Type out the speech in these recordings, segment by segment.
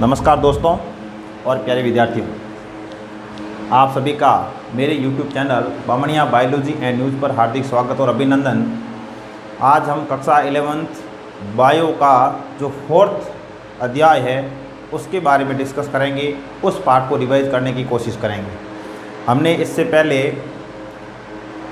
नमस्कार दोस्तों और प्यारे विद्यार्थियों, आप सभी का मेरे YouTube channel Bamania biology and news पर हार्दिक स्वागत और अभिनंदन। आज हम कक्षा 11th बायो का जो 4th अध्याय है उसके बारे में डिस्कस करेंगे, उस पार्ट को रिवाइज करने की कोशिश करेंगे। हमने इससे पहले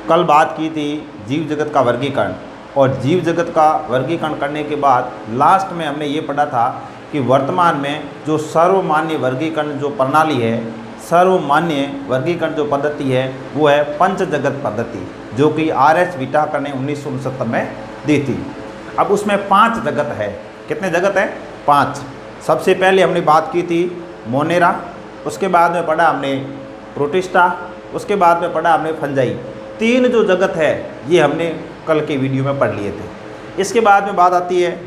कल बात की थी जीव जगत का वर्गीकरण, और जीव जगत का वर्गीकरण करने के बाद लास्ट में हमने ये पढ़ा था कि वर्तमान में जो सर्वमान्य वर्गीकरण जो प्रणाली है, सर्वमान्य वर्गीकरण जो पद्धति है वो है पंच जगत पद्धति, जो कि R.H. व्हिटेकर ने 1969 में दी थी। अब उसमें 5 जगत है। कितने जगत है? 5। सबसे पहले हमने बात की थी मोनेरा, उसके बाद में पढ़ा हमने प्रोटिस्टा, उसके बाद में पढ़ा हमने फंजाई। 3 जो जगत है ये हमने कल के वीडियो में पढ़ लिए थे। इसके बाद में बात आती है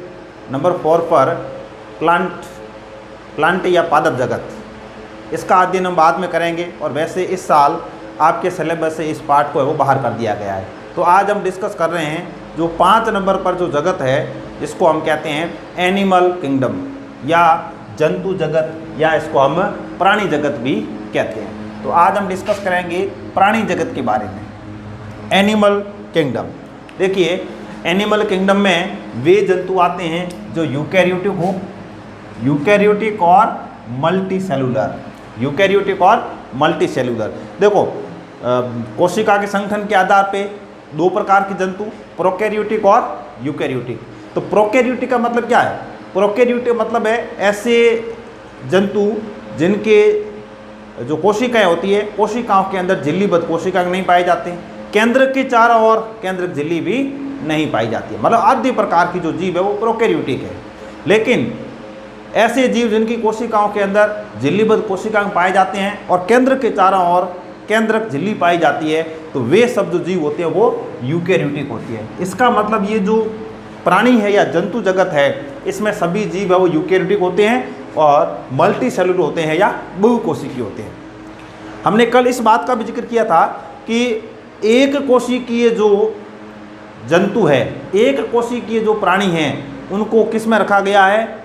नंबर 4 पर प्लांट या पादप जगत। इसका अध्ययन हम बाद में करेंगे, और वैसे इस साल आपके सिलेबस से इस पार्ट को वो बाहर कर दिया गया है। तो आज हम डिस्कस कर रहे हैं जो 5 नंबर पर जो जगत है, इसको हम कहते हैं एनिमल किंगडम या जंतु जगत, या इसको हम प्राणी जगत भी कहते हैं। तो आज हम डिस्कस करेंगे प्राणी जगत के बारे में, एनिमल किंगडम। देखिए, एनिमल किंगडम में वे जंतु आते हैं जो यूकैरियोटिक हो, यूकैरियोटिक और मल्टीसेलुलर, यूकैरियोटिक और मल्टीसेलुलर। देखो, कोशिका के संगठन के आधार पे 2 प्रकार के जंतु, प्रोकैरियोटिक और यूकैरियोटिक। तो प्रोकैरियोटिक का मतलब क्या है? प्रोकैरियोटिक मतलब है ऐसे जंतु जिनके जो कोशिकाएं होती है, कोशिकाओं के अंदर झिल्लीबद्ध कोशिका नहीं पाए जाते, केंद्र के चारों ओर केंद्रक झिल्ली भी नहीं पाई जाती है। मतलब आदि प्रकार की जो जीव है वो प्रोकैरियोटिक है। लेकिन ऐसे जीव जिनकी कोशिकाओं के अंदर झिल्लीबद्ध कोशिकाएं पाए जाते हैं और केंद्र के चारों ओर केंद्रक झिल्ली पाई जाती है, तो वे सब जो जीव होते हैं वो यूकैरियोटिक होती है। इसका मतलब ये जो प्राणी है या जंतु जगत है, इसमें सभी जीव है वो यूकैरियोटिक होते हैं और मल्टीसेलुलर होते हैं या बहुकोशिकीय होते हैं। हमने कल इस बात का भी जिक्र किया था कि एक कोशिकीय जो जंतु है, एक कोशिकीय जो प्राणी हैं, उनको किस में रखा गया है?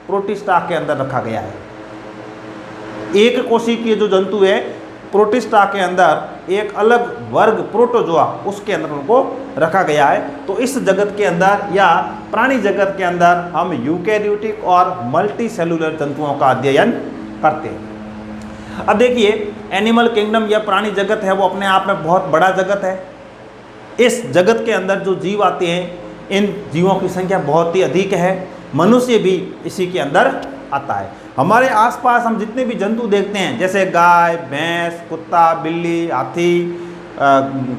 प्रोटिस्टा के अंदर रखा गया है। एक कोशिकीय जो जंतु है, प्रोटिस्टा के अंदर एक अलग वर्ग प्रोटोजोआ, उसके अंदर उनको रखा गया है। तो इस जगत के अंदर या प्राणी जगत के अंदर हम यूकैरियोटिक और मल्टीसेलुलर जंतुओं का अध्ययन करते हैं। अब देखिए, एनिमल किंगडम या प्राणी जगत है वो अपने आप में बहुत बड़ा जगत है। इस जगत के अंदर जो जीव आते हैं, इन जीवों की संख्या बहुत ही अधिक है। मनुष्य भी इसी के अंदर आता है। हमारे आसपास हम जितने भी जंतु देखते हैं, जैसे गाय, भैंस, कुत्ता, बिल्ली, हाथी,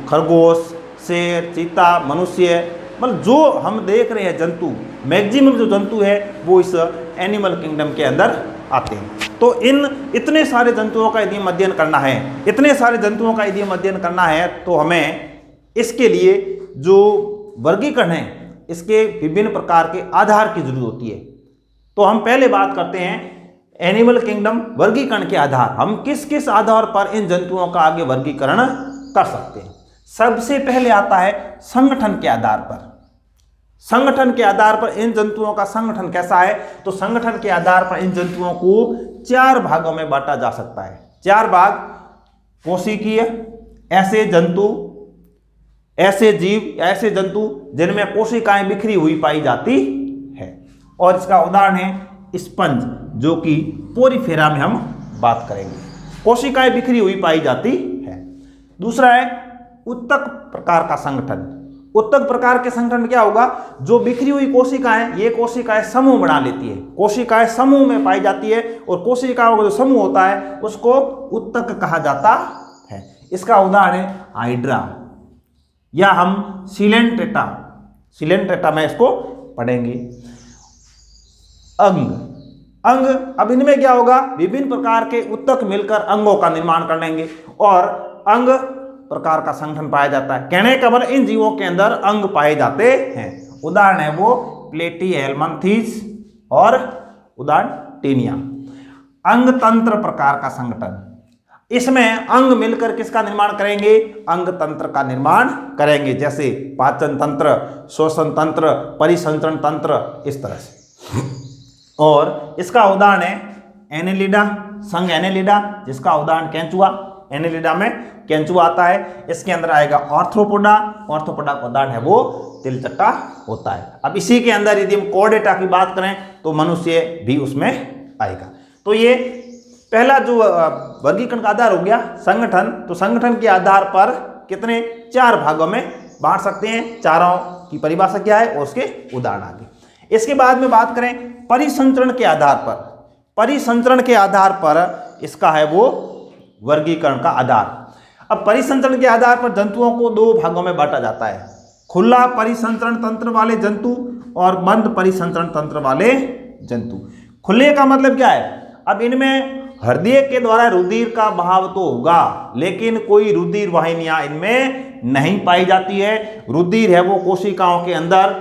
खरगोश, शेर, चीता, मनुष्य, मतलब जो हम देख रहे हैं जंतु, मैक्सिमम जो जंतु है वो इस एनिमल किंगडम के अंदर आते हैं। तो इतने सारे जंतुओं का यदि हम अध्ययन करना है, इतने सारे जंतुओं का यदि हम अध्ययन करना है, तो हमें इसके लिए जो वर्गीकरण है, इसके विभिन्न प्रकार के आधार की जरूरत होती है। तो हम पहले बात करते हैं एनिमल किंगडम वर्गीकरण के आधार। हम किस किस आधार पर इन जंतुओं का आगे वर्गीकरण कर सकते हैं? सबसे पहले आता है संगठन के आधार पर। संगठन के आधार पर इन जंतुओं का संगठन कैसा है? तो संगठन के आधार पर इन जंतुओं को 4 भागों में बांटा जा सकता है। 4 भाग: कोशिकीय, ऐसे जंतु, ऐसे जीव, ऐसे जंतु जिनमें कोशिकाएं बिखरी हुई पाई जाती है। और इसका उदाहरण है स्पंज, जो कि पोरीफेरा में हम बात करेंगे। कोशिकाएं बिखरी हुई पाई जाती है। दूसरा है उत्तक प्रकार का संगठन। उत्तक प्रकार के संगठन में क्या होगा? जो बिखरी हुई कोशिकाएं, ये कोशिकाएं समूह बना लेती है, कोशिकाएं समूह में पाई जाती है, और कोशिकाओं का जो समूह होता है उसको उत्तक कहा जाता है। इसका उदाहरण है हाइड्रा, या हम सिलेंट्रेटा में इसको पढ़ेंगे। अंग, अब इनमें क्या होगा? विभिन्न प्रकार के उत्तक मिलकर अंगों का निर्माण कर लेंगे, और अंग प्रकार का संगठन पाया जाता है। कहने का मतलब इन जीवों के अंदर अंग पाए जाते हैं। उदाहरण है वो प्लेटीहेल्मिन्थेस और उदाहरण टेनिया। अंग तंत्र प्रकार का संगठन, इसमें अंग मिलकर किसका निर्माण करेंगे? अंग तंत्र का निर्माण करेंगे, जैसे पाचन तंत्र, श्वसन तंत्र, परिसंचरण तंत्र, इस तरह से। और इसका उदाहरण है एनेलिडा, संघ एनेलिडा, जिसका उदाहरण केंचुआ, एनेलिडा में केंचुआ आता है। इसके अंदर आएगा ऑर्थ्रोपोडा, ऑर्थ्रोपोडा का उदाहरण है वो तिलचट्टा होता है। अब इसी के अंदर यदि हम कोर्डेटा की बात करें तो मनुष्य भी उसमें आएगा। तो ये पहला जो वर्गीकरण का आधार हो गया संगठन। तो संगठन के आधार पर कितने 4 भागों में बांट सकते हैं, चारों की परिभाषा क्या है और उसके उदाहरण आगे। इसके बाद में बात करें परिसंचरण के आधार पर, परिसंचरण के आधार पर इसका है वो वर्गीकरण का आधार। अब परिसंचरण के आधार पर जंतुओं को 2 भागों में बांटा जाता है, खुला परिसंचरण तंत्र वाले जंतु और बंद परिसंचरण तंत्र वाले जंतु। खुले का मतलब क्या है, अब इनमें हृदय के द्वारा रुधिर का बहाव तो होगा, लेकिन कोई रुधिर वाहिनियां इनमें नहीं पाई जाती है। रुधिर है वो कोशिकाओं के अंदर,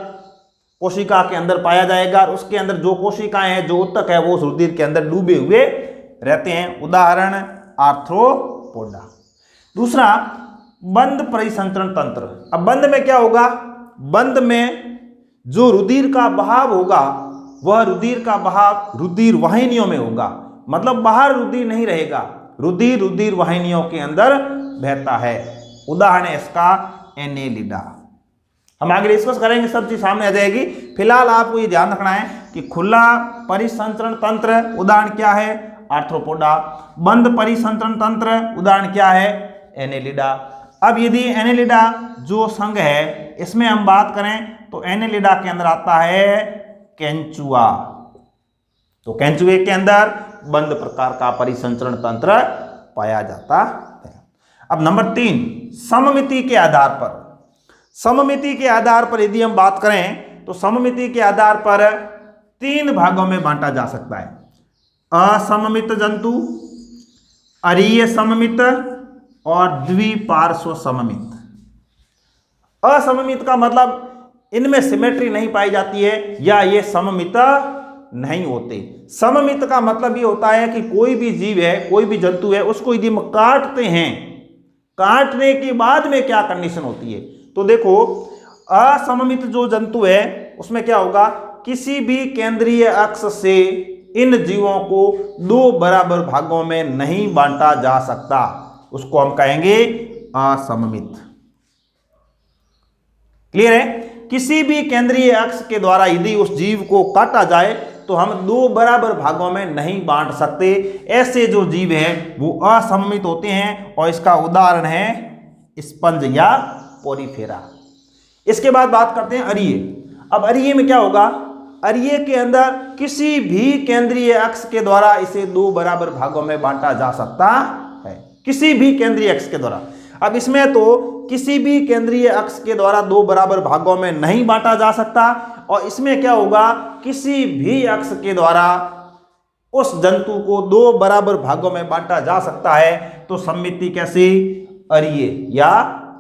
कोशिका के अंदर पाया जाएगा, और उसके अंदर जो कोशिकाएं हैं, जो ऊतक है, वो उस रुधिर के अंदर डूबे हुए रहते हैं। उदाहरण आर्थ्रोपोडा। दूसरा बंद परिसंचरण तंत्र। अब बंद में क्या होगा, बंद में जो रुधिर का बहाव होगा वह रुधिर का बहाव रुधिर वाहिनियों में होगा, मतलब बाहर रुधिर नहीं रहेगा, रुधिर रुधिर वाहिनियों के अंदर बहता है। उदाहरण है इसका एनेलिडा। हम आगे डिस्कस करेंगे, सब चीज सामने आ जाएगी। फिलहाल आपको ये ध्यान रखना है कि खुला परिसंचरण तंत्र उदाहरण क्या है, आर्थ्रोपोडा। बंद परिसंचरण तंत्र उदाहरण क्या है, एनेलिडा। अब यदि एनेलिडा जो संघ है इसमें हम बात करें तो एनेलिडा के अंदर आता है केंचुआ। तो केंचुए के अंदर बंद प्रकार का परिसंचरण तंत्र पाया जाता है। अब नंबर 3 सममिति के आधार पर। सममिति के आधार पर यदि हम बात करें तो सममिति के आधार पर 3 भागों में बांटा जा सकता है, असममित जंतु, अरीय सममित और द्विपार्श्व सममित। असममित का मतलब इनमें सिमेट्री नहीं पाई जाती है या ये सममित नहीं होते। सममित का मतलब ये होता है कि कोई भी जीव है, कोई भी जंतु है, उसको यदि हम काटते हैं, काटने के बाद में क्या कंडीशन होती है, तो देखो असममित जो जंतु है उसमें क्या होगा, किसी भी केंद्रीय अक्ष से इन जीवों को 2 बराबर भागों में नहीं बांटा जा सकता, उसको हम कहेंगे असममित। क्लियर है, किसी भी केंद्रीय अक्ष के द्वारा यदि उस जीव को काटा जाए तो हम 2 बराबर भागों में नहीं बांट सकते। ऐसे जो जीव है वो असममित होते हैं और इसका उदाहरण है स्पंज या पोरीफेरा। इसके बाद बात करते हैं अरीय। अब अरीय में क्या होगा, अरीय के अंदर किसी भी केंद्रीय अक्ष के द्वारा इसे 2 बराबर भागों में बांटा जा सकता है, किसी भी केंद्रीय अक्ष के द्वारा। अब इसमें तो किसी भी केंद्रीय अक्ष के द्वारा 2 बराबर भागों में नहीं बांटा जा सकता, और इसमें क्या होगा, किसी भी अक्ष के द्वारा उस जंतु को 2 बराबर भागों में बांटा जा सकता है। तो सममिति कैसी, अरीय या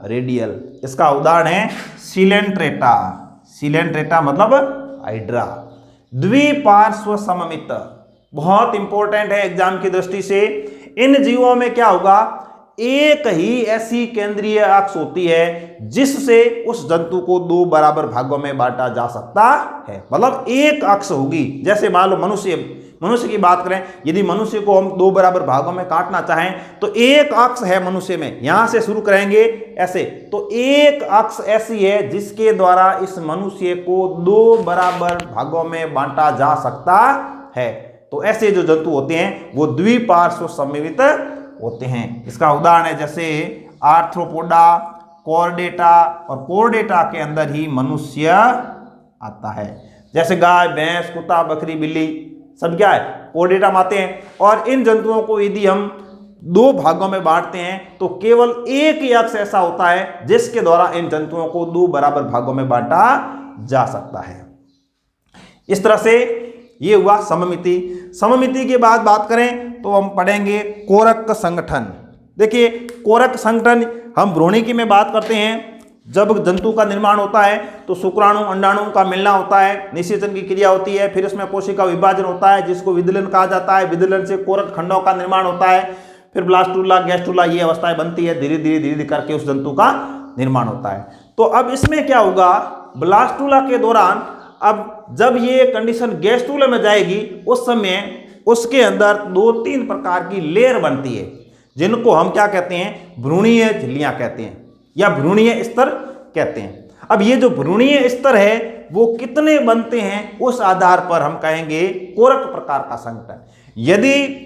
रेडियल। इसका उदाहरण है सिलेंट्रेटा, सिलेंट्रेटा मतलब हाइड्रा। द्विपार्श्व सममित बहुत इंपॉर्टेंट है एग्जाम की दृष्टि से। इन जीवों में क्या होगा, एक ही ऐसी केंद्रीय अक्ष होती है जिससे उस जंतु को 2 बराबर भागों में बांटा जा सकता है, मतलब एक अक्ष होगी। जैसे मान लो मनुष्य की बात करें, यदि मनुष्य को हम 2 बराबर भागों में काटना चाहें तो एक अक्ष है मनुष्य में, यहां से शुरू करेंगे ऐसे, तो एक अक्ष ऐसी है जिसके द्वारा इस मनुष्य को 2 बराबर भागों में बांटा जा सकता है। तो ऐसे जो जंतु होते हैं वो द्विपार्श्व सममित होते हैं। इसका उदाहरण है जैसे आर्थ्रोपोडा, कोर्डेटा, और कोर्डेटा के अंदर ही मनुष्य आता है। जैसे गाय, भैंस, कुत्ता, बकरी, बिल्ली सब क्या है, कोर्डेटा में आते हैं। और इन जंतुओं को यदि हम 2 भागों में बांटते हैं तो केवल एक ही अक्ष ऐसा होता है जिसके द्वारा इन जंतुओं को 2 बराबर भागों में बांटा जा सकता है। इस तरह से ये हुआ सममिति। सममिति के बाद बात करें तो हम पढ़ेंगे कोरक संगठन। देखिए कोरक संगठन हम भ्रूणिकी में बात करते हैं। जब जंतु का निर्माण होता है तो शुक्राणु अंडाणु का मिलना होता है, निषेचन की क्रिया होती है, फिर उसमें कोशिका विभाजन होता है जिसको विदलन कहा जाता है। विदलन से कोरक खंडों का निर्माण होता है, फिर ब्लास्टुला, गैस्टुला, ये अवस्थाएं बनती है। धीरे धीरे करके उस जंतु का निर्माण होता है। तो अब इसमें क्या होगा, ब्लास्टुला के दौरान अब जब ये कंडीशन गैस्टुला में जाएगी उस समय उसके अंदर 2-3 प्रकार की लेयर बनती है, जिनको हम क्या कहते हैं, भ्रूणीय झिल्लियां कहते हैं या भ्रूणीय स्तर कहते हैं। अब ये जो भ्रूणीय स्तर है वो कितने बनते हैं, उस आधार पर हम कहेंगे कोरक प्रकार का संगठन। यदि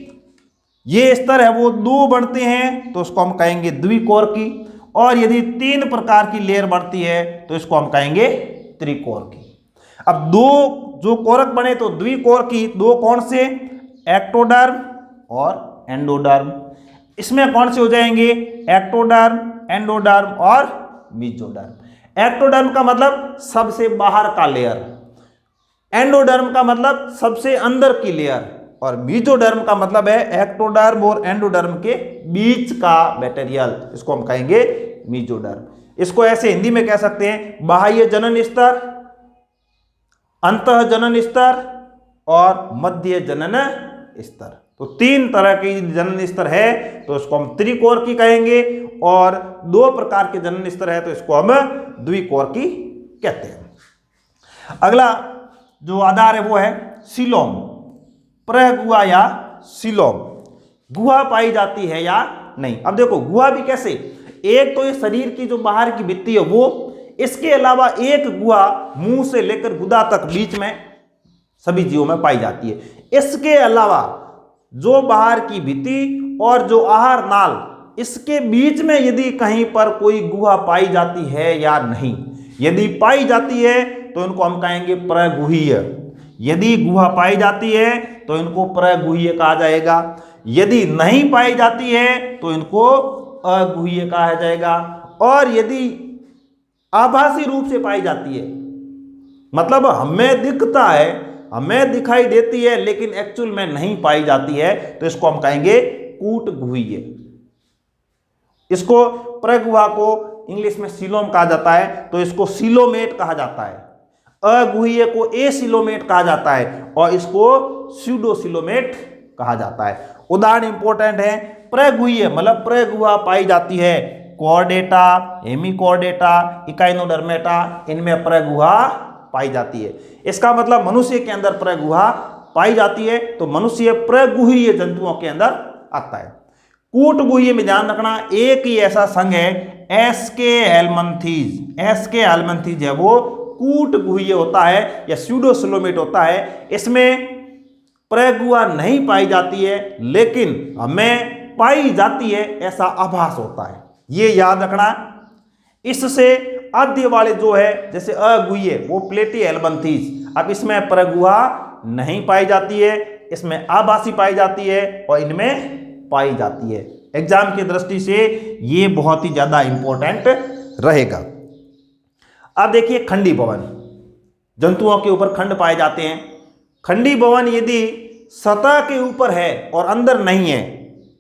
ये स्तर है वो 2 बनते हैं तो उसको हम कहेंगे द्विकोरकी, और यदि 3 प्रकार की लेयर बढ़ती है तो इसको हम कहेंगे त्रिकोरकी। अब 2 जो कोरक बने तो द्विकोरकी, 2 कौन से, एक्टोडर्म और एंडोडर्म। इसमें कौन से हो जाएंगे, एक्टोडर्म, एंडोडर्म और मेसोडर्म। एक्टोडर्म का मतलब सबसे बाहर का लेयर, एंडोडर्म का मतलब सबसे अंदर की लेयर, और मेसोडर्म का मतलब है एक्टोडर्म और एंडोडर्म के बीच का मटेरियल, इसको हम कहेंगे मेसोडर्म। इसको ऐसे हिंदी में कह सकते हैं बाह्य जनन स्तर, अंतः जनन स्तर और मध्य जनन स्तर। तो 3 तरह के जनन स्तर है तो इसको हम त्रिकोरकी कहेंगे, और 2 प्रकार के जनन स्तर है तो इसको हम द्विकोरकी कहते हैं। अगला जो आधार है वो है सीलोम, प्रगुहा या सीलोम। गुहा पाई जाती है या नहीं। अब देखो गुहा भी कैसे, एक तो ये शरीर की जो बाहर की भित्ति है वो, इसके अलावा एक गुहा मुंह से लेकर गुदा तक बीच में सभी जीवों में पाई जाती है। इसके अलावा जो बाहर की भित्ति और जो आहार नाल, इसके बीच में यदि कहीं पर कोई गुहा पाई जाती है या नहीं, यदि पाई जाती है तो इनको हम कहेंगे प्रगुहीय। यदि गुहा पाई जाती है तो इनको प्रगुहीय कहा जाएगा, यदि नहीं पाई जाती है तो इनको अगुहीय कहा जाएगा, और यदि आभासी रूप से पाई जाती है, मतलब हमें दिखता है, हमें दिखाई देती है लेकिन एक्चुअल में नहीं पाई जाती है, तो इसको हम कहेंगे कूटगुहीय। इसको प्रगुहा को इंग्लिश में सीलोम कहा जाता है तो इसको सीलोमेट कहा जाता है, अगुहीय को एसीलोमेट कहा जाता है और इसको स्यूडोसीलोमेट कहा जाता है। उदाहरण इंपॉर्टेंट है, प्रगुहीय मतलब प्रगुहा पाई जाती है कॉर्डेटा, हेमिकॉर्डेटा, इकाइनोडर्मेटा, इनमें प्रगुहा पाई जाती है। इसका मतलब मनुष्य के अंदर प्रगुहा पाई जाती है तो मनुष्य प्रगुहीय जंतुओं के अंदर आता है। कूटगुहीय में ध्यान रखना, एक ही ऐसा संघ है एसके हेलमंथीज। एसके हेलमंथीज है वो कूटगुहीय होता है या स्यूडोसिलोमेट होता है। इसमें प्रगुहा नहीं पाई जाती है लेकिन हमें पाई जाती है ऐसा आभास होता है, ये याद रखना। इससे आद्य वाले जो है जैसे अगुहीय वो प्लेटी हेलमंथीज, अब इसमें प्रगुहा नहीं पाई जाती है, इसमें आभासी पाई जाती है और इनमें पाई जाती है। एग्जाम की दृष्टि से ये बहुत ही ज्यादा इंपॉर्टेंट रहेगा। अब देखिए खंडी भवन, जंतुओं के ऊपर खंड पाए जाते हैं। खंडी भवन यदि सतह के ऊपर है और अंदर नहीं है,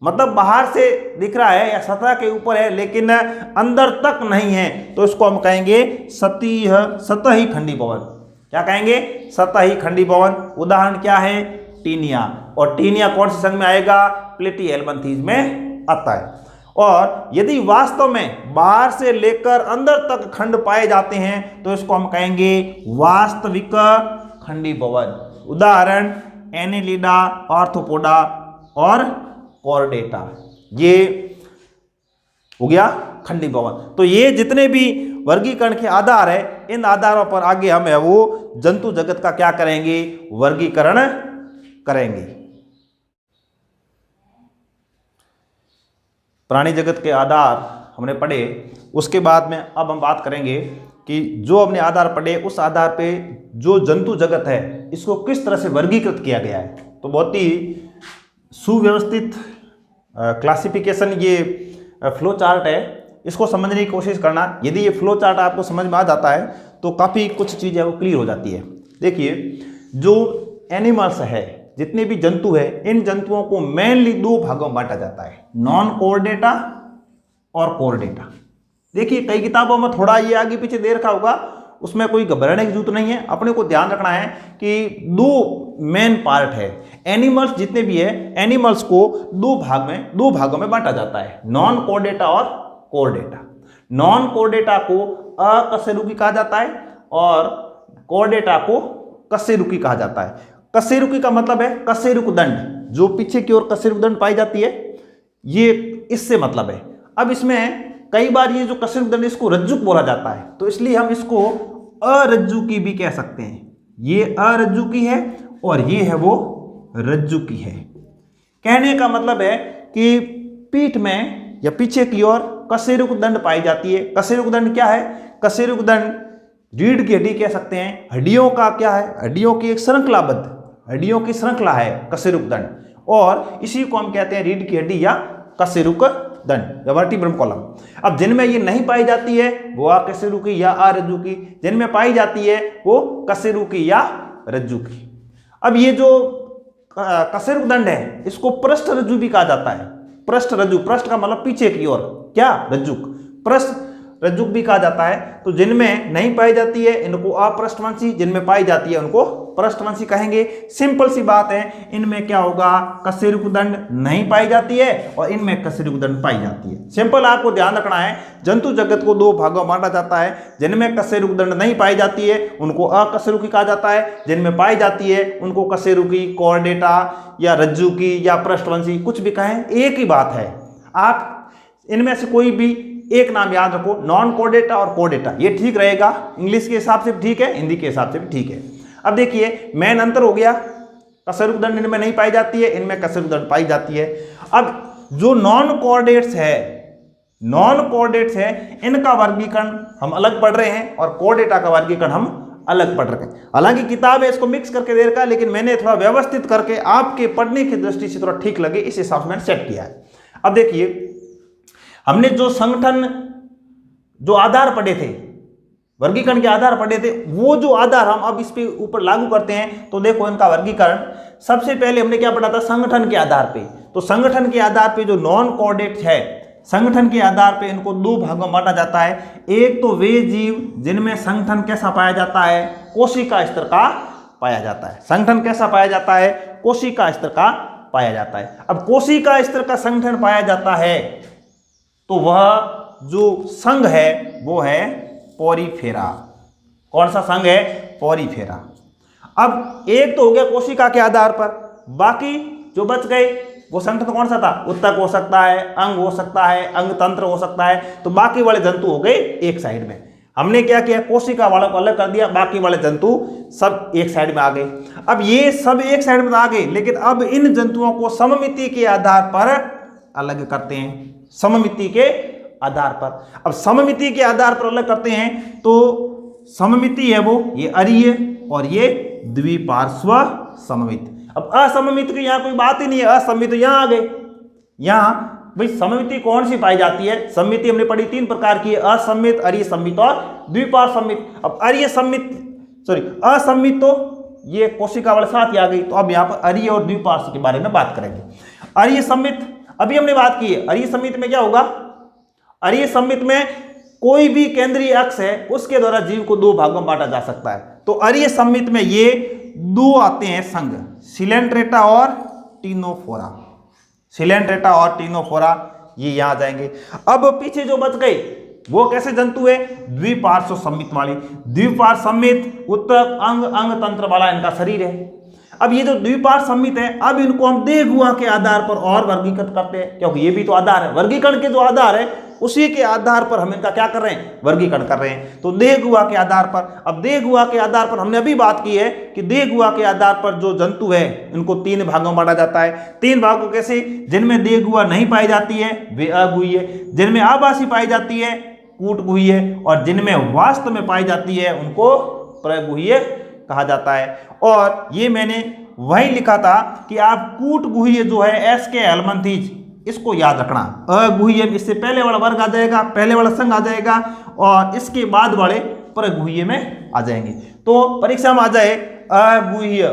मतलब बाहर से दिख रहा है या सतह के ऊपर है लेकिन अंदर तक नहीं है, तो इसको हम कहेंगे सतही खंडी भवन। क्या कहेंगे? सतही खंडी भवन। उदाहरण क्या है? टीनिया, और टीनिया कौन से संघ में आएगा? प्लेटी हेलमंथीज में आता है। और यदि वास्तव में बाहर से लेकर अंदर तक खंड पाए जाते हैं तो इसको हम कहेंगे वास्तविक खंडी भवन। उदाहरण एनेलिडा, आर्थ्रोपोडा और कॉर्डेटा, ये हो गया खंडी भवन। तो ये जितने भी वर्गीकरण के आधार है, इन आधारों पर आगे हम है वो जंतु जगत का क्या करेंगे? वर्गीकरण करेंगे। प्राणी जगत के आधार हमने पढ़े, उसके बाद में अब हम बात करेंगे कि जो हमने आधार पढ़े उस आधार पे जो जंतु जगत है इसको किस तरह से वर्गीकृत किया गया है। तो बहुत ही सुव्यवस्थित क्लासिफिकेशन ये फ्लो चार्ट है, इसको समझने की कोशिश करना। यदि ये फ्लो चार्ट आपको समझ में आ जाता है तो काफ़ी कुछ चीज़ें वो क्लियर हो जाती है। देखिए जो एनिमल्स है, जितने भी जंतु है, इन जंतुओं को मेनली 2 भागों में बांटा जाता है, नॉन कोर्डेटा और कोर्डेटा। देखिए कई किताबों में थोड़ा ये आगे पीछे दे रखा होगा, उसमें कोई घबराने की जरूरत नहीं है। अपने को ध्यान रखना है कि 2 मेन पार्ट है। एनिमल्स जितने भी है, एनिमल्स को 2 भागों में बांटा जाता है, नॉन कोर्डेटा और कोर्डेटा। नॉन कोर्डेटा को अकशेरुकी कहा जाता है और कोर्डेटा को कशेरुकी कहा जाता है। कशेरुकी का मतलब है कशेरुक दंड, जो पीछे की ओर कशेरुक दंड पाई जाती है, ये इससे मतलब है। अब इसमें कई बार ये जो कशेरुक दंड इसको रज्जुक बोला जाता है, तो इसलिए हम इसको अरज्जुकी भी कह सकते हैं। ये अरज्जुकी है और ये है वो रज्जुकी है। कहने का मतलब है कि पीठ में या पीछे की ओर कशेरुक दंड पाई जाती है। कशेरुक दंड क्या है? कशेरुक दंड रीढ़ की हड्डी कह सकते हैं, हड्डियों का क्या है, हड्डियों की एक श्रृंखलाबद्ध, हड्डियों की श्रृंखला है कशेरुक दंड, और इसी को हम कहते हैं रीढ़ की हड्डी या कशेरुक दंड या वर्टिब्रम कॉलम। अब जिनमें ये नहीं पाई जाती है वो अकशेरुकी या अरज्जुकी, जिनमें पाई जाती है वो कशेरुकी या रज्जुकी। अब ये जो कशेरुक दंड है इसको पृष्ठ रज्जु भी कहा जाता है। पृष्ठ रज्जु, पृष्ठ का मतलब पीछे की ओर, क्या? रज्जुक, पृष्ठ रज्जुक भी कहा जाता है। तो जिनमें नहीं पाई जाती है इनको अपृष्ठवंशी, जिनमें पाई जाती है उनको पृष्ठवंशी कहेंगे। सिंपल सी बात है, इनमें क्या होगा, कशेरुक दंड नहीं पाई जाती है और इनमें कशेरुक दंड पाई जाती है। सिंपल आपको ध्यान रखना है, जंतु जगत को दो भागों में बांटा जाता है। जिनमें कशेरुक दंड नहीं पाई जाती है उनको अकशेरुकी कहा जाता है, जिनमें पाई जाती है उनको कशेरुकी, कॉर्डेटा या रज्जुकी या पृष्ठवंशी, कुछ भी कहें एक ही बात है। आप इनमें से कोई भी एक नाम याद रखो, नॉन कोर्डेटा और कोर्डेटा, ये ठीक रहेगा। इंग्लिश के हिसाब से भी ठीक है, हिंदी के हिसाब से भी ठीक है। अब देखिए मेन अंतर हो गया, कशेरुक दंड इनमें नहीं पाई जाती है, इनमें कशेरुक दंड पाई जाती है। अब जो नॉन कोर्डेट्स है, नॉन कोर्डेट्स है, इनका वर्गीकरण हम अलग पढ़ रहे हैं और कोर्डेटा का वर्गीकरण हम अलग पढ़ रहे हैं। हालांकि किताब है इसको मिक्स करके दे रखा है, लेकिन मैंने थोड़ा व्यवस्थित करके आपके पढ़ने की दृष्टि से थोड़ा ठीक लगे इस हिसाब से मैंने सेट किया है। अब देखिए हमने जो संगठन, जो आधार पढ़े थे, वर्गीकरण के आधार पढ़े थे, वो जो आधार हम अब इस पे ऊपर लागू करते हैं। तो देखो इनका वर्गीकरण, सबसे पहले हमने क्या पढ़ा था, संगठन के आधार पे। तो संगठन के आधार पे जो नॉन कोऑर्डिनेट्स है, संगठन के आधार पे इनको दो भागों में बांटा जाता है। एक तो वे जीव जिनमें संगठन कैसा पाया जाता है, कोशिका स्तर का पाया जाता है। संगठन कैसा पाया जाता है, कोशिका स्तर का पाया जाता है। अब कोशिका स्तर का संगठन पाया जाता है तो वह जो संघ है वो है पोरीफेरा। कौन सा संघ है? पोरीफेरा। अब एक तो हो गया कोशिका के आधार पर, बाकी जो बच गए वो संगठन कौन सा था? उत्तक हो सकता है, अंग हो सकता है, अंग तंत्र हो सकता है। तो बाकी वाले जंतु हो गए एक साइड में। हमने क्या किया, कोशिका वालों को अलग कर दिया, बाकी वाले जंतु सब एक साइड में आ गए। अब ये सब एक साइड में आ गए, लेकिन अब इन जंतुओं को सममिति के आधार पर अलग करते हैं। सममिति के आधार पर, अब सममिति के आधार पर अलग करते हैं तो सममिति है वो ये अरीय और ये द्विपार्श्व सममित। अब असममित की यहाँ कोई बात ही नहीं है, असममित तो यहाँ आ गए। यहाँ भाई सममिति कौन सी पाई जाती है? सममिति हमने पढ़ी तीन प्रकार की है, असममित, अरीय सममित और द्विपार्श्व सममित। अब अरीय सममित, असममित तो ये कोशिका वाले साथ ही आ गई। तो अब यहाँ पर अरीय और द्विपार्श्व के बारे में बात करेंगे। अरीय सममित अभी हमने बात की है। अरीय सममित में क्या होगा? अरीय सममित में कोई भी केंद्रीय अक्ष है उसके द्वारा जीव को दो भागों में बांटा जा सकता है। तो अरीय सममित में ये दो आते हैं संघ, सिलेंट्रेटा और टीनोफोरा। सिलेंट्रेटा और टीनोफोरा ये यहां जाएंगे। अब पीछे जो बच गए वो कैसे जंतु है? द्विपार्श्व सममित वाले। द्विपार्श्व सममित उत्तक, अंग, अंग तंत्र वाला इनका शरीर है। अब ये जो द्विपार्श्व सममित है, अब इनको हम देह गुहा के आधार पर और वर्गीकृत करते हैं, क्योंकि ये भी तो आधार है। वर्गीकरण के जो आधार है उसी के आधार पर हम इनका क्या कर रहे हैं? वर्गीकरण कर रहे हैं। तो देह गुहा के आधार पर, अब देह गुहा के आधार पर हमने अभी बात की है कि देह गुहा के आधार पर जो जंतु है इनको तीन भागों में बांटा जाता है। तीन भागों कैसे? जिनमें देह गुहा नहीं पाई जाती है वे अगुह्य, जिनमें आभासी पाई जाती है कूटगुह्य, और जिनमें वास्तव में पाई जाती है उनको प्रगुह्य कहा जाता है। और ये मैंने वही लिखा था कि आप कूटगुह्य जो है एस के हेलमंथीज, इसको याद रखना। अगुह्य इससे पहले वाला वर्ग आ जाएगा, पहले वाला संघ आ जाएगा और इसके बाद वाले प्रगुह्य में आ जाएंगे। तो परीक्षा में आ जाए अगुह्य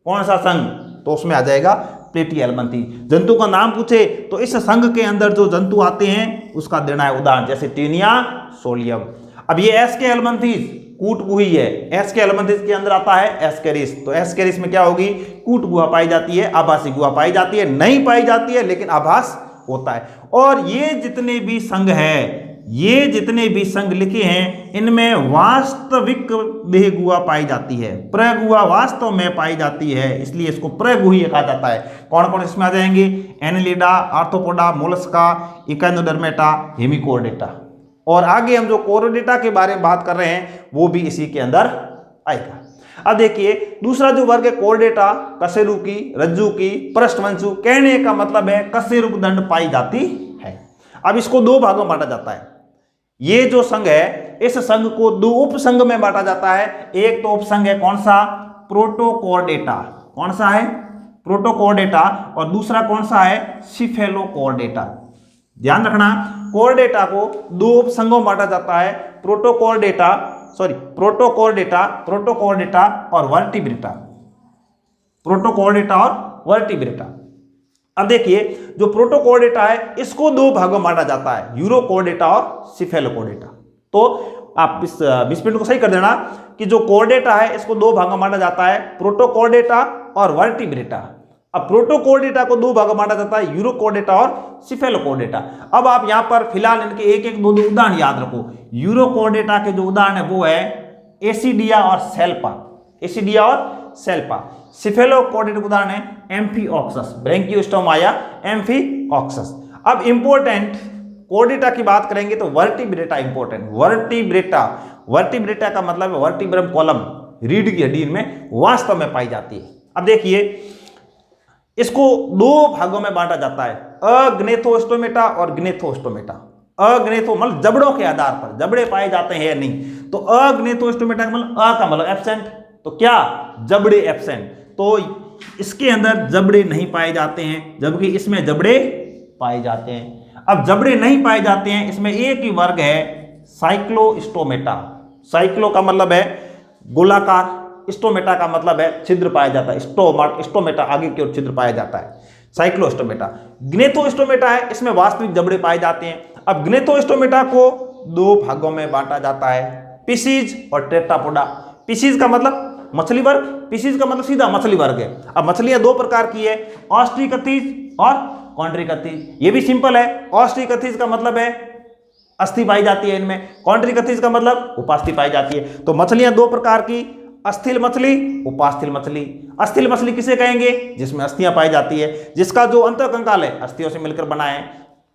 कौन सा संघ, तो उसमें आ जाएगा प्लेटिहेलमिंथी। जंतु का नाम पूछे तो इस संघ के अंदर जो जंतु आते हैं उसका देना है उदाहरण, जैसे टेनिया, सोलियम। अब ये एस के हेलमिंथीज कूटगुही है, एस के हेलमिंथीज के अंदर आता है एस्केरिस। तो एस्केरिस में क्या होगी? कूट गुहा पाई जाती है, आभासी गुहा पाई जाती है, नहीं पाई जाती है लेकिन आभास होता है। और ये जितने भी संघ है ये जितने भी संघ लिखे हैं इनमें वास्तविक देहगुहा पाई जाती है, प्रगुहा वास्तव में पाई जाती है, इसलिए इसको प्रगुहीय कहा जाता है। कौन कौन इसमें आ जाएंगे? Annelida, Arthropoda, Mollusca, Echinodermata, Hemichordata. और आगे हम जो कोरोडेटा के बारे में बात कर रहे हैं वो भी इसी के अंदर आएगा। अब देखिए दूसरा जो वर्ग है कोर्डेटा, कशेरुकी, रज्जुकी, पृष्ठवंशु। कहने का मतलब है कशेरुक दंड पाई जाती है। अब इसको दो भागों में बांटा जाता है। ये जो संघ है इस संघ को दो उपसंघ में बांटा जाता है। एक तो उपसंघ है कौन सा? प्रोटोकोर्डेटा। कौन सा है? प्रोटोकोर्डेटा। और दूसरा कौन सा है? सिफेलोकोर्डेटा। ध्यान रखना, कोर्डेटा को दो उपसंघों में बांटा जाता है, प्रोटोकोर्डेटा और वर्टिब्रेटा। प्रोटोकोर्डेटा और वर्टिब्रेटा। अब देखिए जो प्रोटोकोर्डेटा है इसको दो भागों में बांटा जाता है, यूरोकोर्डेटा और सिफेलोकोर्डेटा। तो आप इस 20 मिनट को सही कर देना कि जो कोर्डेटा है इसको दो भागों में बांटा जाता है, प्रोटोकोर्डेटा और वर्टिब्रेटा। अब प्रोटोकोर्डेटा को दो भागों में बांटा जाता है, यूरोकोर्डेटा और सिफेलोकोर्डेटा। अब आप यहां पर फिलहाल इनके एक एक दो उदाहरण याद रखो। यूरोकोर्डेटा के जो उदाहरण है वो है एसिडिया और सेल्पा, एसिडिया और सेल्पा। सिफेलोकोर्डेटा का उदाहरण है एम्फीऑक्सस, ब्रैंकियोस्टोमा या एम्फीऑक्सस। अब इंपॉर्टेंट कोर्डेटा की बात करेंगे तो वर्टिब्रेटा इंपॉर्टेंट। वर्टिब्रेटा का मतलब है वर्टिब्रम कॉलम, रीढ़ की हड्डी में वास्तव में पाई जाती है। अब देखिए इसको दो भागों में बांटा जाता है, अग्नेथोस्टोमेटा और ग्नेथोस्टोमेटा। अग्नेथो मतलब जबड़ों के आधार पर, जबड़े पाए जाते हैं या नहीं। तो अग्नेथोस्टोमेटा का मतलब अ का मतलब एब्सेंट, तो क्या? जबड़े एब्सेंट। तो इसके अंदर जबड़े नहीं पाए जाते हैं, जबकि इसमें जबड़े पाए जाते हैं। अब जबड़े नहीं पाए जाते हैं, इसमें एक ही वर्ग है साइक्लोस्टोमेटा। साइक्लो का मतलब है गोलाकार, स्टोमेटा का मतलब है छिद्र पाया जाता है। स्टोमेटा आगे की ओर छिद्र पाया जाता है, साइक्लोस्टोमेटा। ग्नेथोस्टोमेटा है, इसमें वास्तविक जबड़े पाए जाते हैं। अब ग्नेथोस्टोमेटा को दो भागों में बांटा जाता है, पिसीज और टेट्रापोडा। पिसीज का मतलब मछली वर्ग, पिसीज का मतलब सीधा मछली वर्ग है। अब मछलियां दो प्रकार की है, ऑस्ट्रिकथीज और कॉन्ट्रिकथीज। ये भी सिंपल है। ऑस्ट्रिकथीज का मतलब है अस्थि पाई जाती है इनमें, कॉन्ट्रिकथीज का मतलब उपास्थि पाई जाती है। तो मछलियां दो प्रकार की, अस्थिल मछली, उपास्थिल मछली। अस्थिल मछली किसे कहेंगे? जिसमें अस्थियां पाई जाती है, जिसका जो अंतःकंकाल है अस्थियों से मिलकर बना है,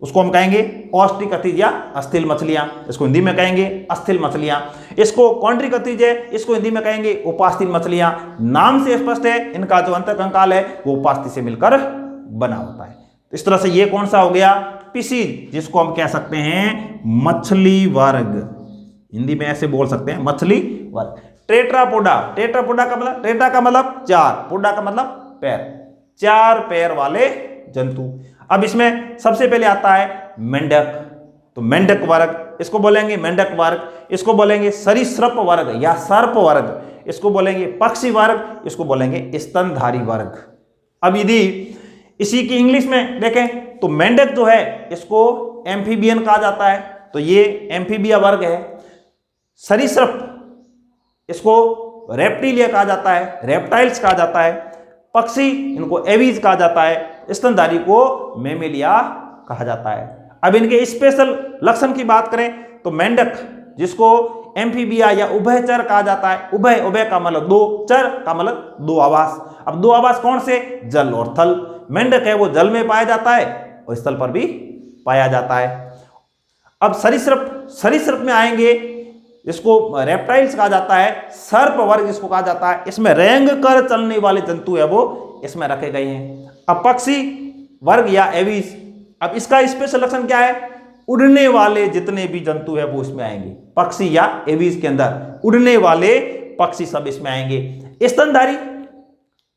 उसको हम कहेंगे ऑस्ट्रिकथीज या अस्थिल मछलियां। इसको हिंदी में कहेंगे अस्थिल मछलियां। इसको कॉन्ट्रिकथीज है, इसको हिंदी में कहेंगे उपास्थिल मछलियां। नाम से स्पष्ट है इनका जो अंतःकंकाल है वो उपास्थि से मिलकर बना होता है। तो इस तरह से ये कौन सा हो गया? पिसीज, जिसको हम कह सकते हैं मछली वर्ग। हिंदी में ऐसे बोल सकते हैं, मछली वर्ग। टेट्रापोडा, टेट्रापोडा का मतलब, टेट्रा का मतलब चार, पोडा का मतलब पैर, चार पैर वाले जंतु। अब इसमें सबसे पहले आता है मेंढक, तो मेंढक वर्ग इसको बोलेंगे मेंढक वर्ग। इसको बोलेंगे सरीसृप वर्ग या सर्प वर्ग। इसको बोलेंगे पक्षी वर्ग। इसको बोलेंगे स्तनधारी वर्ग। अब यदि इसी की इंग्लिश में देखें तो मेंढक जो है इसको एम्फीबियन कहा जाता है, तो ये एम्फीबिया वर्ग है। सरीसृप इसको रेप्टिलिया कहा जाता है, रेप्टाइल्स कहा जाता है। पक्षी इनको एवीज कहा जाता है। स्तनधारी को मेमेलिया कहा जाता है। अब इनके स्पेशल लक्षण की बात करें तो मेंढक जिसको एम्फीबिया या उभयचर कहा जाता है, उभय, उभय का मतलब दो, चर का मतलब दो आवास। अब दो आवास कौन से? जल और थल। मेंढक है वो जल में पाया जाता है और स्थल पर भी पाया जाता है। अब सरीसृप, सरीसृप में आएंगे, इसको रेप्टाइल्स कहा जाता है। सर्प वर्ग इसको कहा जाता है, इसमें रेंग कर चलने वाले जंतु है वो इसमें रखे गए हैं। अब पक्षी वर्ग या एवीज, अब इसका स्पेशल लक्षण क्या है? उड़ने वाले जितने भी जंतु है वो इसमें आएंगे। पक्षी या एवीज के अंदर उड़ने वाले पक्षी सब इसमें आएंगे। स्तनधारी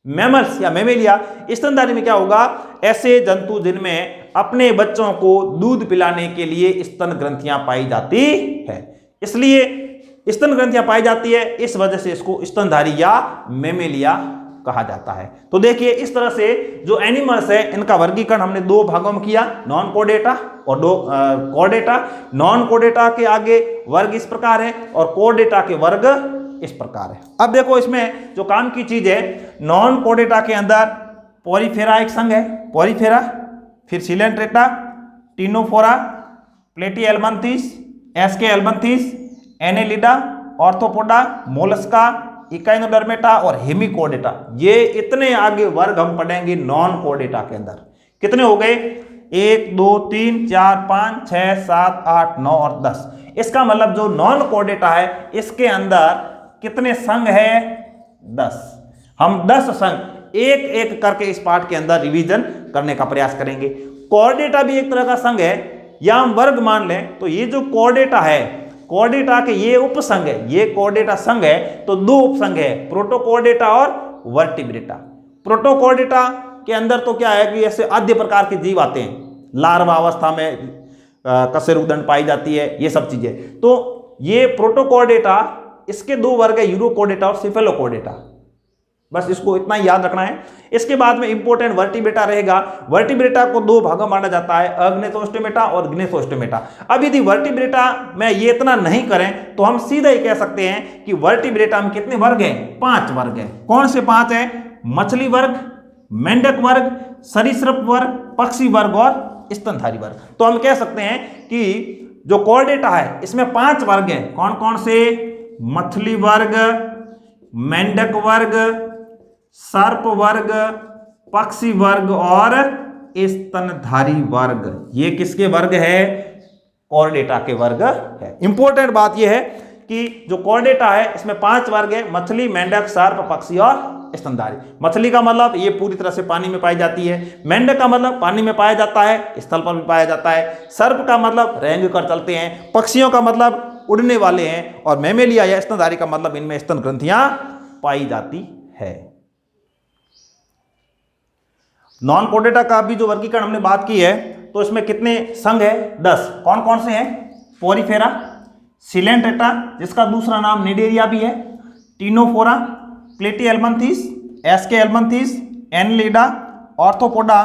मैमल्स या मेमेलिया, स्तनधारी में क्या होगा? ऐसे जंतु जिनमें अपने बच्चों को दूध पिलाने के लिए स्तन ग्रंथियां पाई जाती है, इसलिए स्तन ग्रंथियां पाई जाती है, इस वजह से इसको स्तनधारी या मेमेलिया कहा जाता है। तो देखिए इस तरह से जो एनिमल्स है इनका वर्गीकरण हमने दो भागों में किया, नॉन कोर्डेटा और कोर्डेटा। नॉन कोर्डेटा के आगे वर्ग इस प्रकार है और कोर्डेटा के वर्ग इस प्रकार है। अब देखो इसमें जो काम की चीज है, नॉन कोर्डेटा के अंदर पोरीफेरा एक संघ है, पोरीफेरा, फिर Coelenterata, Ctenophora, Platyhelminthes, Aschelminthes, Annelida, Arthropoda, Mollusca, Echinodermata और हेमिकोडेटा। ये इतने आगे वर्ग हम पढ़ेंगे नॉन कोडेटा के अंदर। कितने हो गए? 1 2 3 4 5 6 7 8 9 और 10। इसका मतलब जो नॉन कोडेटा है इसके अंदर कितने संघ है? 10। हम 10 संघ एक एक करके इस पाठ के अंदर रिवीजन करने का प्रयास करेंगे। कोऑर्डिनेटा भी एक तरह का संघ है, या हम वर्ग मान लें तो ये जो कोऑर्डिनेटा है, कोऑर्डिनेटा के ये उपसंघ है, ये कोऑर्डिनेटा संघ है तो दो उपसंघ है, प्रोटोकोऑर्डिनेटा और वर्टिब्रेटा। प्रोटोकोऑर्डिनेटा के अंदर तो क्या है कि ऐसे आद्य प्रकार के जीव आते हैं, लार्वा अवस्था में कशेरुकदंड पाई जाती है, ये सब चीजें। तो ये प्रोटोकोऑर्डिनेटा, इसके दो वर्ग है, यूरोकोऑर्डिनेटा और सिफेलोकोऑर्डिनेटा। बस इसको इतना ही याद रखना है। इसके बाद में इंपॉर्टेंट वर्टिब्रेटा रहेगा। वर्टिब्रेटा को दो भागों में बांटा जाता है, अग्नेथोस्टोमेटा और ग्नेथोस्टोमेटा। अब यदि वर्टिब्रेटा में ये इतना नहीं करें तो हम सीधा ही कह सकते हैं कि वर्टिब्रेटा में कितने वर्ग हैं? 5 वर्ग हैं। कौन से 5 हैं? मछली वर्ग, मेंढक वर्ग, सरीसृप वर्ग, पक्षी वर्ग और स्तनधारी वर्ग। तो हम कह सकते हैं कि जो कोऑर्डिनेटा है इसमें 5 वर्ग हैं। कौन कौन से? मछली वर्ग, मेंढक वर्ग, सर्प वर्ग, पक्षी वर्ग और स्तनधारी वर्ग। ये किसके वर्ग है? कोऑर्डिनेटा के वर्ग है। इंपॉर्टेंट बात यह है कि जो कोऑर्डिनेटा है इसमें 5 वर्ग है, मछली, मेंढक, सर्प, पक्षी और स्तनधारी। मछली का मतलब ये पूरी तरह से पानी में पाई जाती है। मेंढक का मतलब पानी में पाया जाता है, स्थल पर भी पाया जाता है। सर्प का मतलब रेंग कर चलते हैं। पक्षियों का मतलब उड़ने वाले हैं। और मैमेलिया या स्तनधारी का मतलब इनमें स्तन ग्रंथियां पाई जाती है। नॉन कोऑर्डिनेटा का भी जो वर्गीकरण हमने बात की है तो इसमें कितने संघ है? 10। कौन कौन से हैं? पोरीफेरा, सिलेंट्रेटा जिसका दूसरा नाम निडेरिया भी है, Ctenophora, Platyhelminthes, Aschelminthes, Annelida, Arthropoda,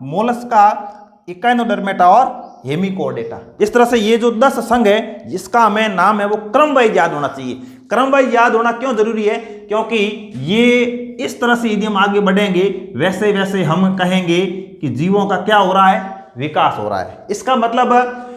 Mollusca, Echinodermata और हेमिकोडेटा। इस तरह से ये जो 10 संघ है जिसका हमें नाम है वो क्रम वाइज याद होना चाहिए। क्रम वाइज याद होना क्यों जरूरी है? क्योंकि ये इस तरह से यदि हम आगे बढ़ेंगे वैसे वैसे हम कहेंगे कि जीवों का क्या हो रहा है? विकास हो रहा है। इसका मतलब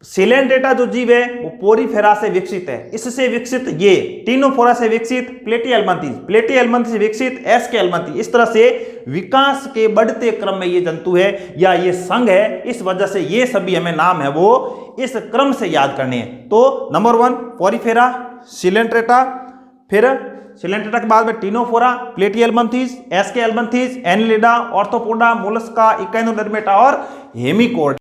सिलेंट्रेटा जो जीव है वो पोरीफेरा से विकसित है। इससे विकसित ये टीनोफोरा से विकसित प्लेटीहेल्मिन्थेस, प्लेटीहेल्मिन्थेस से विकसित एस्केहेल्मिन्थेस। इस तरह से विकास के बढ़ते क्रम में ये जंतु है या ये संघ है। इस वजह से ये सभी हमें नाम है वो इस क्रम से याद करने हैं। तो नंबर 1 पोरीफेरा, सिलेंट्रेटा, फिर सिलेंट्रेटा के बाद में Ctenophora, Platyhelminthes, Aschelminthes, Annelida, Arthropoda, Mollusca, Echinodermata और हेमिकोडेटा।